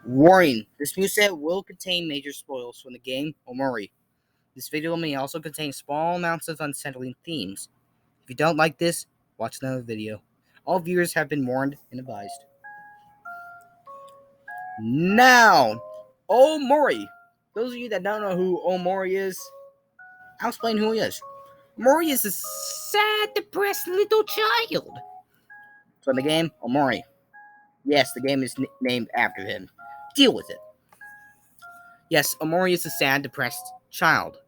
Warning: this moveset will contain major spoilers from the game Omori. This video may also contain small amounts of unsettling themes. If you don't like this, watch another video. All viewers have been warned and advised. Now, Omori. Those of you that don't know who Omori is, I'll explain who he is. Omori is a sad, depressed little child. So in the game, Omori. Yes, the game is named after him. Deal with it. Yes, Omori is a sad, depressed child,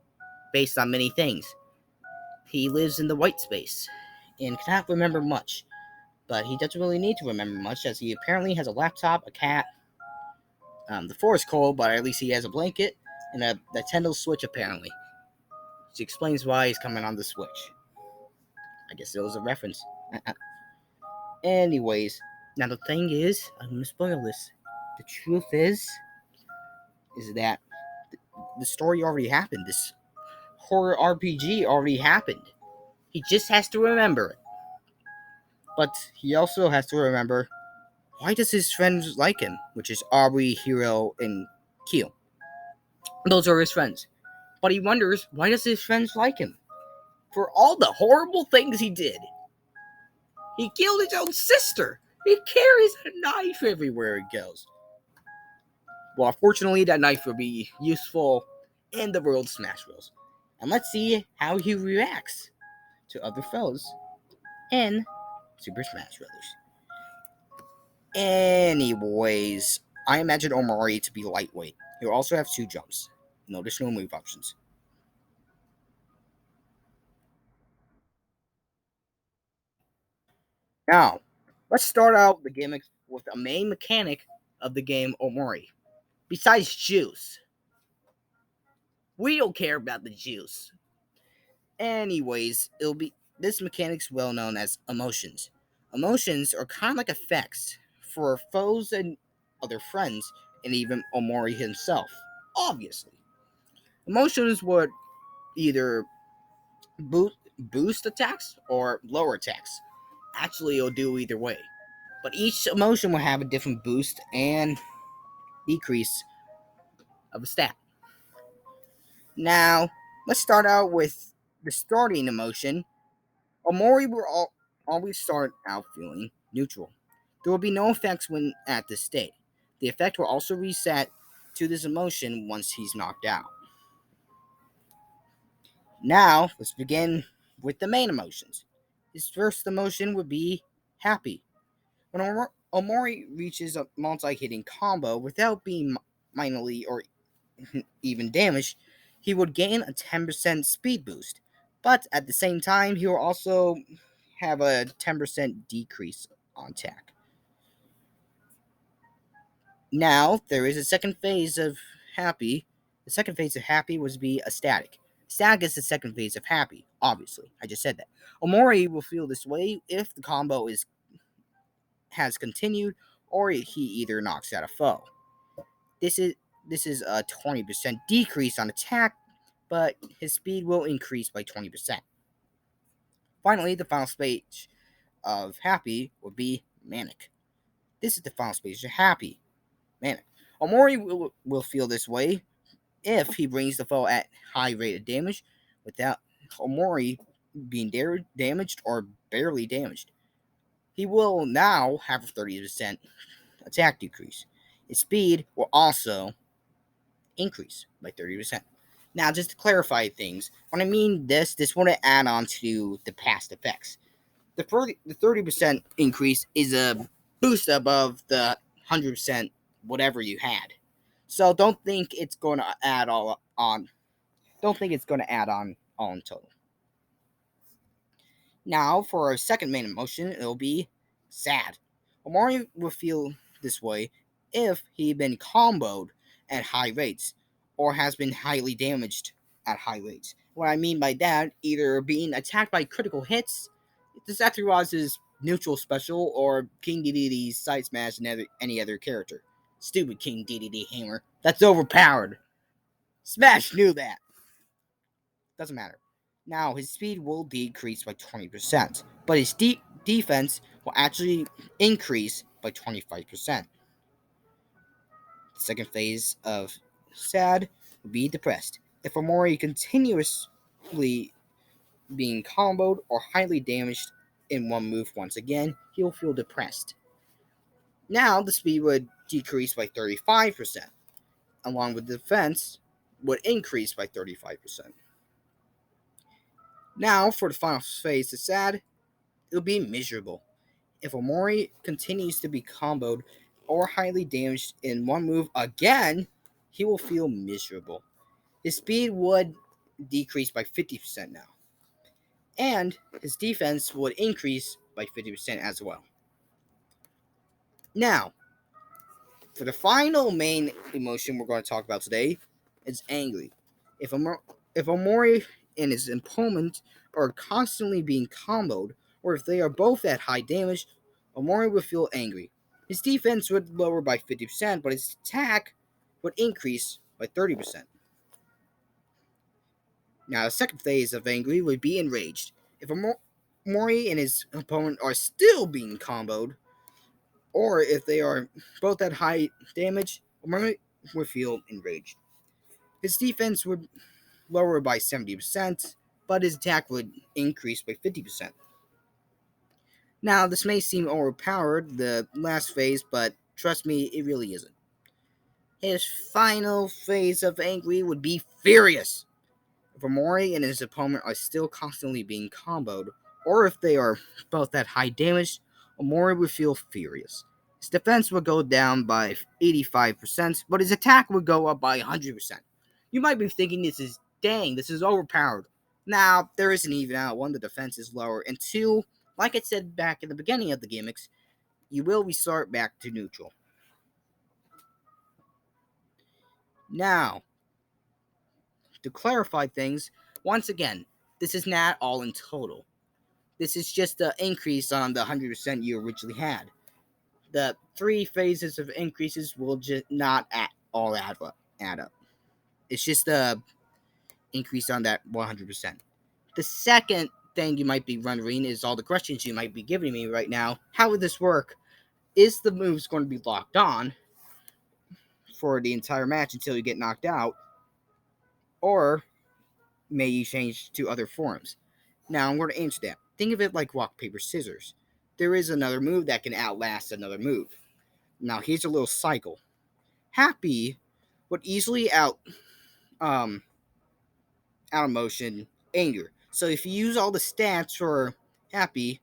based on many things. He lives in the white space, and cannot remember much. But he doesn't really need to remember much, as he apparently has a laptop, a cat. The floor is cold, but at least he has a blanket, and a Nintendo Switch, apparently. Which explains why he's coming on the Switch. I guess it was a reference. Anyways, now the thing is, I'm going to spoil this. The truth is that the story already happened. This horror RPG already happened. He just has to remember it. But he also has to remember, why does his friends like him? Which is Aubrey, Hiro, and Kyo. Those are his friends. But he wonders, why does his friends like him? For all the horrible things he did. He killed his own sister. He carries a knife everywhere he goes. Well, fortunately, that knife will be useful in the World Smash Bros. And let's see how he reacts to other foes in Super Smash Bros. Anyways, I imagine Omori to be lightweight. He'll also have 2 jumps. No additional move options. Now, let's start out the gimmick with a main mechanic of the game Omori. Besides juice. We don't care about the juice. Anyways, this mechanic's well known as emotions. Emotions are kind of like effects for foes and other friends, and even Omori himself, obviously. Emotions would either boost attacks or lower attacks. Actually, it'll do either way. But each emotion will have a different boost and decrease of a stat. Now, let's start out with the starting emotion. Omori will always start out feeling neutral. There will be no effects when at this state. The effect will also reset to this emotion once he's knocked out. Now, let's begin with the main emotions. His first emotion would be happy. When Omori reaches a multi-hitting combo without being minorly or even damaged, he would gain a 10% speed boost. But at the same time, he will also have a 10% decrease on attack. Now, there is a second phase of happy. The second phase of happy would be a static. Static is the second phase of happy, obviously. I just said that. Omori will feel this way if the combo has continued or he either knocks out a foe. This is a 20% decrease on attack, but his speed will increase by 20%. Finally, the final stage of happy would be manic. This is the final stage of happy, manic. Omori will feel this way if he brings the foe at high rate of damage without Omori being damaged or barely damaged. He will now have a 30% attack decrease. His speed will also increase by 30%. Now, just to clarify things, when I mean this won't add on to the past effects. The 30% increase is a boost above the 100% whatever you had. So don't think it's going to add all on. Don't think it's going to add on all in total. Now, for our second main emotion, it'll be sad. Omori will feel this way if he'd been comboed at high rates or has been highly damaged at high rates. What I mean by that, either being attacked by critical hits, this Zethiraz's neutral special, or King DDD's side smash and any other character. Stupid King DDD Hammer. That's overpowered. Smash knew that. Doesn't matter. Now, his speed will decrease by 20%, but his defense will actually increase by 25%. The second phase of sad would be depressed. If Omori continuously being comboed or highly damaged in one move once again, he'll feel depressed. Now the speed would decrease by 35%, along with defense would increase by 35%. Now for the final phase of sad, it'll be miserable. If Omori continues to be comboed or highly damaged in one move again, he will feel miserable. His speed would decrease by 50% now, and his defense would increase by 50% as well. Now, for the final main emotion we're going to talk about today, it's angry. If Omori and his opponent are constantly being comboed, or if they are both at high damage, Omori would feel angry. His defense would lower by 50%, but his attack would increase by 30%. Now, the second phase of angry would be enraged. If Omori and his opponent are still being comboed, or if they are both at high damage, Omori would feel enraged. His defense would lower by 70%, but his attack would increase by 50%. Now, this may seem overpowered, the last phase, but trust me, it really isn't. His final phase of angry would be furious. If Omori and his opponent are still constantly being comboed, or if they are both at high damage, Omori would feel furious. His defense would go down by 85%, but his attack would go up by 100%. You might be thinking this is overpowered. Now, there is an even out. One, the defense is lower, and two, like I said back in the beginning of the gimmicks, you will restart back to neutral. Now, to clarify things, once again, this is not all in total. This is just the increase on the 100% you originally had. The three phases of increases will just not all add up. It's just the increase on that 100%. The second thing you might be wondering is all the questions you might be giving me right now. How would this work? Is the moves going to be locked on for the entire match until you get knocked out? Or may you change to other forms? Now, I'm going to answer that. Think of it like rock, paper, scissors. There is another move that can outlast another move. Now, here's a little cycle. Happy would easily out of motion anger. So if you use all the stats for happy,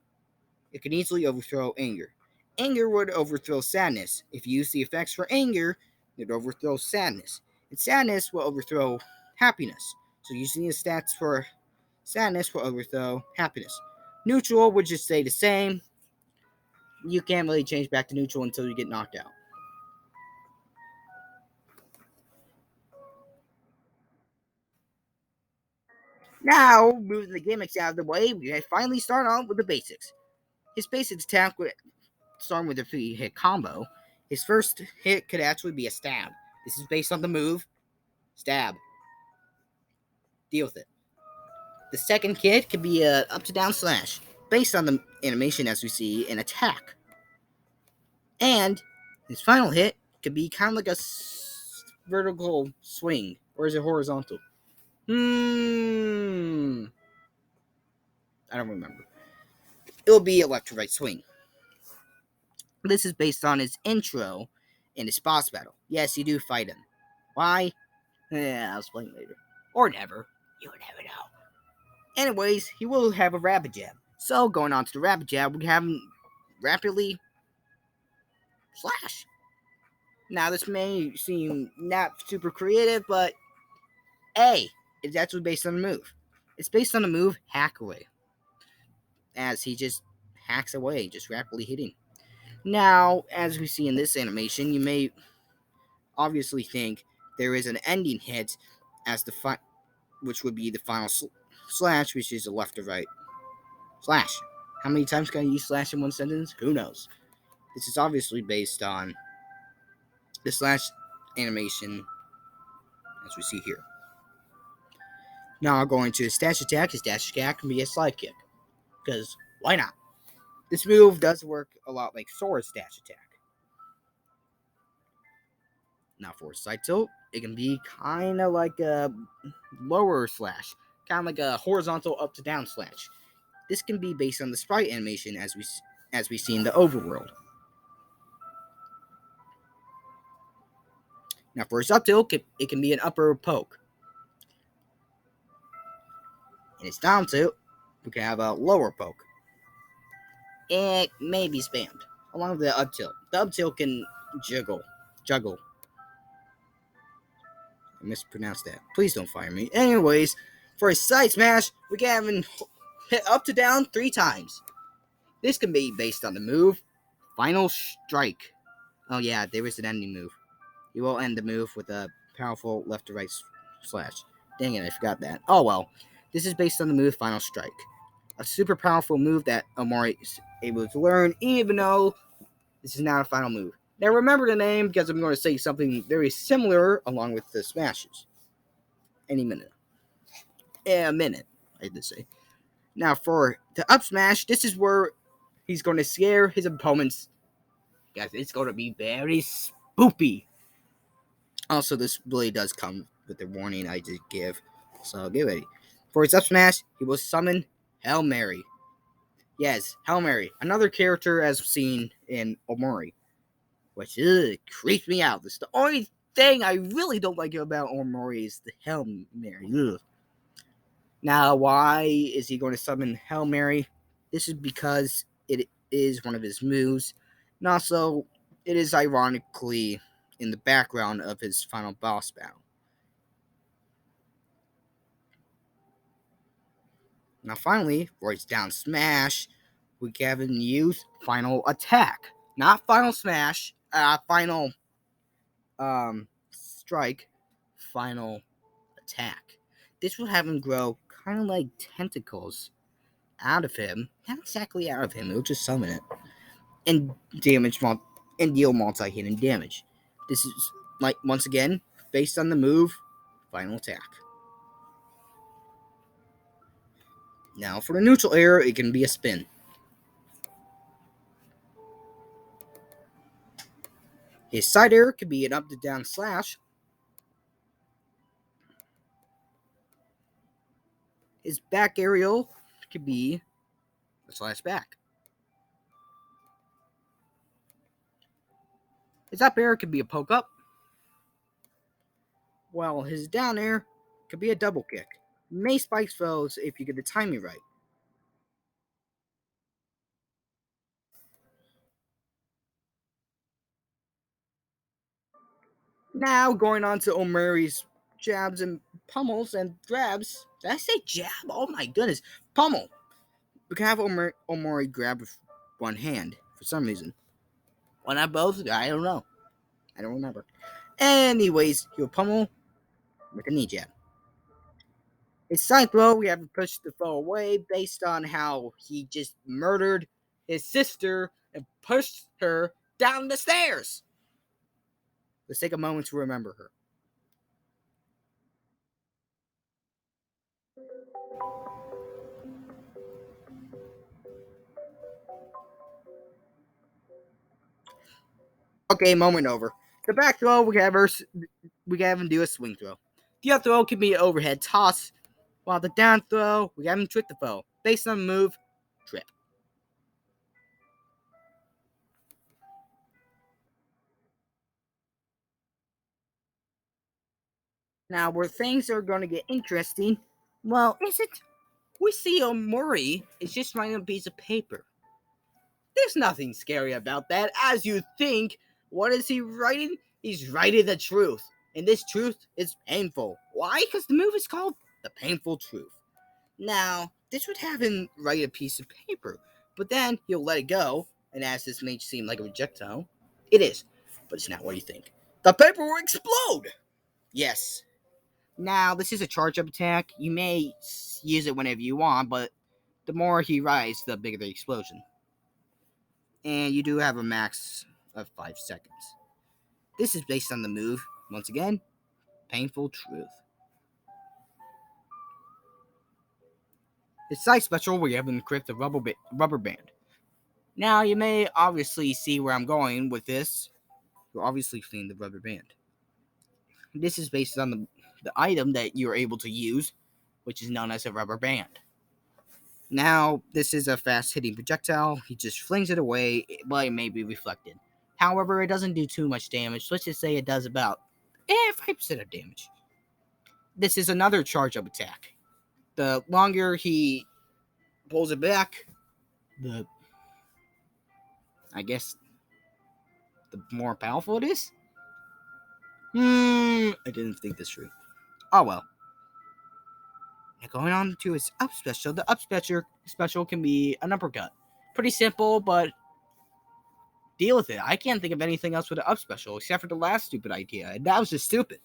it can easily overthrow anger. Anger would overthrow sadness. If you use the effects for anger, it overthrows sadness. And sadness will overthrow happiness. So using the stats for sadness will overthrow happiness. Neutral would just stay the same. You can't really change back to neutral until you get knocked out. Now, moving the gimmicks out of the way, we finally start on with the basics. His basic attack would start with a 3-hit combo. His first hit could actually be a stab. This is based on the move, stab. Deal with it. The second hit could be a up to down slash, based on the animation as we see an attack. And his final hit could be kind of like a vertical swing, or is it horizontal? I don't remember. It'll be a left to right swing. This is based on his intro in his boss battle. Yes, you do fight him. Why? I'll explain later. Or never. You'll never know. Anyways, he will have a rapid jab. So, going on to the rapid jab, we have him rapidly slash. Now, this may seem not super creative, but A, it's actually based on the move. It's based on the move Hack Away, as he just hacks away, just rapidly hitting. Now, as we see in this animation, you may obviously think there is an ending hit as which would be the final slash, which is a left to right slash. How many times can I use slash in one sentence? Who knows? This is obviously based on the slash animation as we see here. Now going to his dash attack. His dash attack can be a slide kick, because why not? This move does work a lot like Sora's dash attack. Now for a side tilt, it can be kind of like a lower slash, kind of like a horizontal up to down slash. This can be based on the sprite animation as we see in the overworld. Now for a sub tilt, it can be an upper poke. And its down tilt, we can have a lower poke. It may be spammed along with the up tilt. The up tilt can juggle. I mispronounced that. Please don't fire me. Anyways, for a side smash, we can have him hit up to down 3 times. This can be based on the move Final Strike. Oh yeah, there is an ending move. You will end the move with a powerful left to right slash. Dang it, I forgot that. Oh well. This is based on the move Final Strike. A super powerful move that Omori is able to learn, even though this is not a final move. Now remember the name because I'm going to say something very similar along with the smashes. Any minute. A minute, I did say. Now for the up smash, this is where he's going to scare his opponents. Guys, it's going to be very spoopy. Also, this really does come with the warning I did give. So get ready. For his up smash, he will summon Hail Mary. Yes, Hail Mary. Another character as seen in Omori. Which creeps me out. That's the only thing I really don't like about Omori is the Hail Mary. Ugh. Now, why is he going to summon Hail Mary? This is because it is one of his moves. And also, it is ironically in the background of his final boss battle. Now, finally, for his down smash, we can use Final Attack. Not Final Smash, Final Strike, Final Attack. This will have him grow kind of like tentacles out of him. Not exactly out of him, it'll just summon it. And deal multi-hitting damage. This is, like, once again, based on the move, Final Attack. Now, for the neutral air, it can be a spin. His side air could be an up to down slash. His back aerial could be a slash back. His up air could be a poke up. While his down air could be a double kick. May spike foes if you get the timing right. Now going on to Omori's jabs and pummels and grabs. Did I say jab? Oh my goodness. Pummel. We can have Omori grab with one hand for some reason. Why not both? I don't know. I don't remember. Anyways, he'll pummel with a knee jab. His side throw, we have to push the foe away based on how he just murdered his sister and pushed her down the stairs. Let's take a moment to remember her. Okay, moment over. The back throw, we have him do a swing throw. The up throw can be an overhead toss, while the down throw, we have him trip the foe. Based on the move, trip. Now, where things are going to get interesting, well, is it? We see Omori is just writing a piece of paper. There's nothing scary about that. As you think, what is he writing? He's writing the truth. And this truth is painful. Why? Because the move is called The Painful Truth. Now, this would have him write a piece of paper, but then he'll let it go, and as this may seem like a projectile, it is, but it's not what you think. The paper will explode! Yes. Now, this is a charge-up attack. You may use it whenever you want, but the more he writes, the bigger the explosion. And you do have a max of 5 seconds. This is based on the move, once again, Painful Truth. His side special, we have him crit the rubber band. Now, you may obviously see where I'm going with this. You're obviously seeing the rubber band. This is based on the item that you're able to use, which is known as a rubber band. Now, this is a fast-hitting projectile. He just flings it away, but it may be reflected. However, it doesn't do too much damage. Let's just say it does about 5% of damage. This is another charge-up attack. The longer he pulls it back, the I guess the more powerful it is. I didn't think this through. Oh well. Now going on to his up special. The up special can be an uppercut. Pretty simple, but deal with it. I can't think of anything else with an up special except for the last stupid idea, and that was just stupid.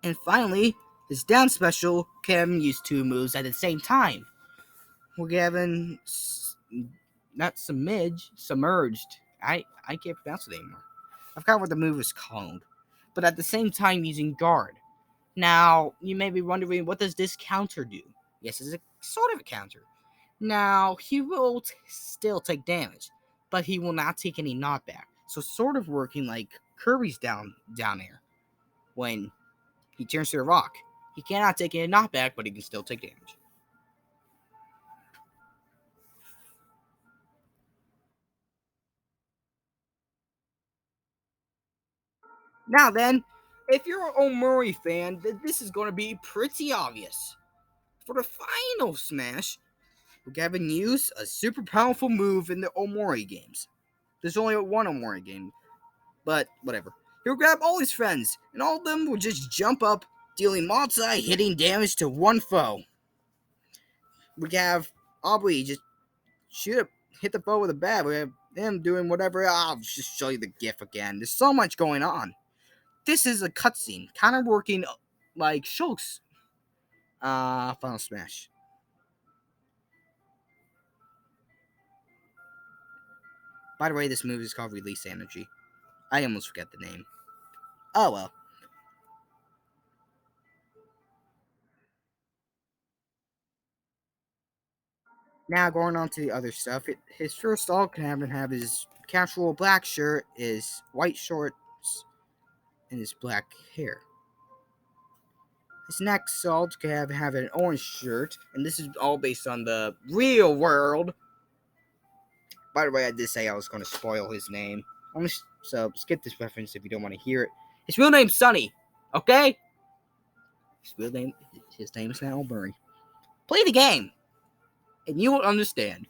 And finally, his down special can use two moves at the same time. We're having not submerged. I can't pronounce it anymore. I forgot what the move is called. But at the same time using guard. Now, you may be wondering, what does this counter do? Yes, it's a sort of a counter. Now, he will still take damage, but he will not take any knockback. So sort of working like Kirby's down air. When he turns to a rock, he cannot take any knockback, but he can still take damage. Now then, if you're an Omori fan, then this is going to be pretty obvious. For the final smash, we're having use a super powerful move in the Omori games. There's only one Omori game, but whatever. He'll grab all his friends, and all of them will just jump up, dealing multi-hitting damage to one foe. We have Aubrey just hit the foe with a bat. We have him doing whatever. I'll just show you the gif again. There's so much going on. This is a cutscene, kind of working like Shulk's Final Smash. By the way, this move is called Release Energy. I almost forget the name. Oh well. Now going on to the other stuff. His first all can have his casual black shirt, his white shorts, and his black hair. His next alt can have an orange shirt, and this is all based on the real world. By the way, I did say I was going to spoil his name. So skip this reference if you don't want to hear it. His real name's Sunny, okay? His name is now Omori. Play the game, and you will understand.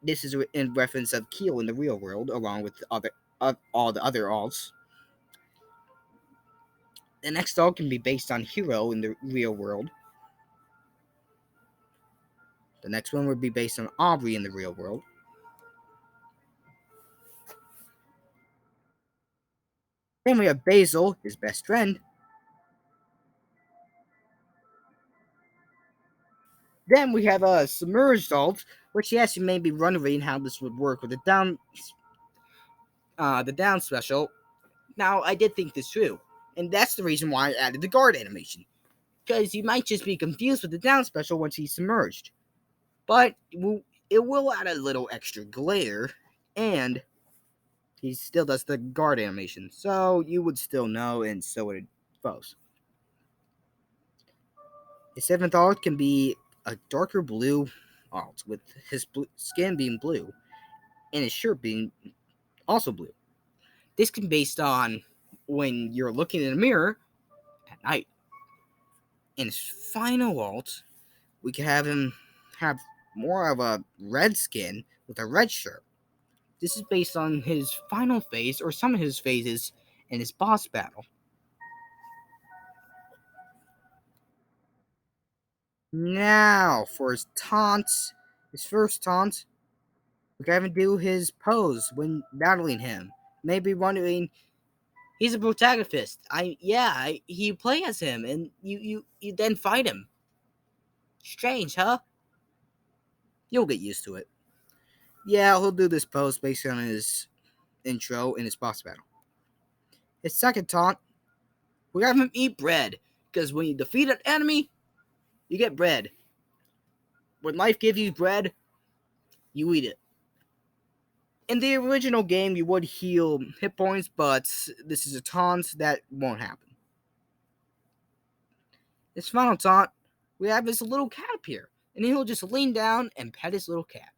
This is in reference of Keel in the real world, along with all the other alts. The next alt can be based on Hero in the real world. The next one would be based on Aubrey in the real world. Then we have Basil, his best friend. Then we have a submerged alt, which yes, you may be wondering how this would work with the down special. Now, I did think this through, and that's the reason why I added the guard animation. Because you might just be confused with the down special once he's submerged. But it will add a little extra glare, and he still does the guard animation, so you would still know, and so would foes. His seventh alt can be a darker blue alt, with his skin being blue, and his shirt being also blue. This can be based on when you're looking in a mirror at night. In his final alt, we can have him have more of a red skin with a red shirt. This is based on his final phase, or some of his phases, in his boss battle. Now, for his taunts, his first taunt, we can have him do his pose when battling him. Maybe wondering, he's a protagonist. You play as him, and you then fight him. Strange, huh? You'll get used to it. Yeah, he'll do this pose based on his intro in his boss battle. His second taunt, we have him eat bread, because when you defeat an enemy, you get bread. When life gives you bread, you eat it. In the original game, you would heal hit points, but this is a taunt that won't happen. This final taunt, we have this little cat appear, and he'll just lean down and pet his little cat.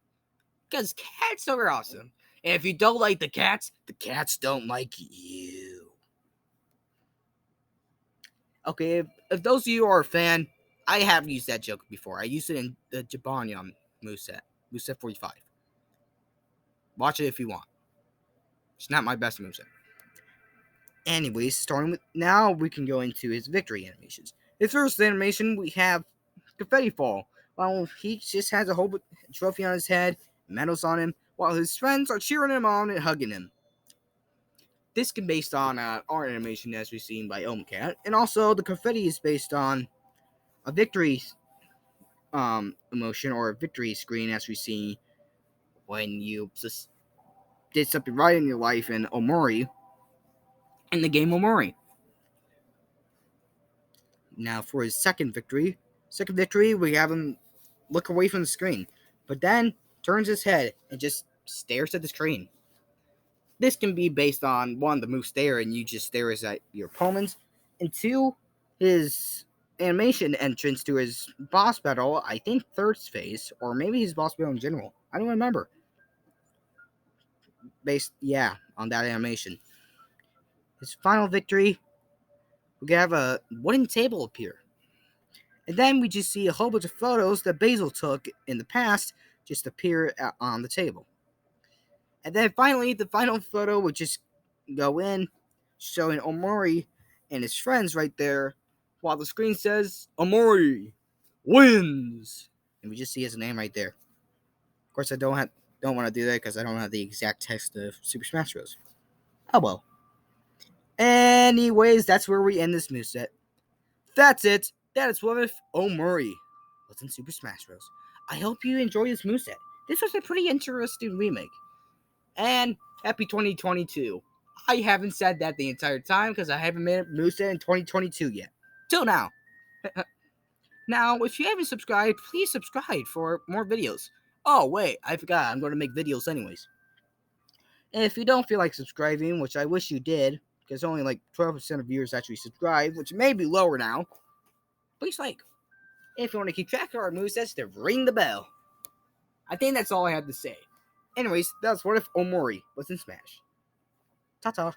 Because cats are awesome. And if you don't like the cats don't like you. Okay, if those of you are a fan, I have used that joke before. I used it in the Jabanyam moveset, moveset 45. Watch it if you want. It's not my best moveset. Anyways, starting with now, we can go into his victory animations. His first animation, we have confetti fall. While he just has a whole trophy on his head, medals on him, while his friends are cheering him on and hugging him. This can be based on art animation as we've seen by Omori, and also the confetti is based on a victory emotion or a victory screen as we see when you just did something right in your life in Omori, in the game Omori. Now for his second victory, we have him look away from the screen, but then turns his head and just stares at the screen. This can be based on one, the move stare, and you just stare at your opponents, and two, his animation entrance to his boss battle, I think third phase, or maybe his boss battle in general. I don't remember. Based, yeah, on that animation. His final victory, we have a wooden table appear. And then we just see a whole bunch of photos that Basil took in the past just appear on the table. And then finally, the final photo would just go in, showing Omori and his friends right there, while the screen says, Omori wins! And we just see his name right there. Of course, I don't want to do that because I don't have the exact text of Super Smash Bros. Oh well. Anyways, that's where we end this moveset. That's it. That is what if Omori was in Super Smash Bros. I hope you enjoyed this moveset. This was a pretty interesting remake. And happy 2022. I haven't said that the entire time because I haven't made a moveset in 2022 yet. Till now. Now, if you haven't subscribed, please subscribe for more videos. Oh, wait, I forgot. I'm going to make videos anyways. And if you don't feel like subscribing, which I wish you did, because only like 12% of viewers actually subscribe, which may be lower now, please like. If you want to keep track of our movesets, then ring the bell. I think that's all I have to say. Anyways, that's what if Omori was in Smash. Ta-ta.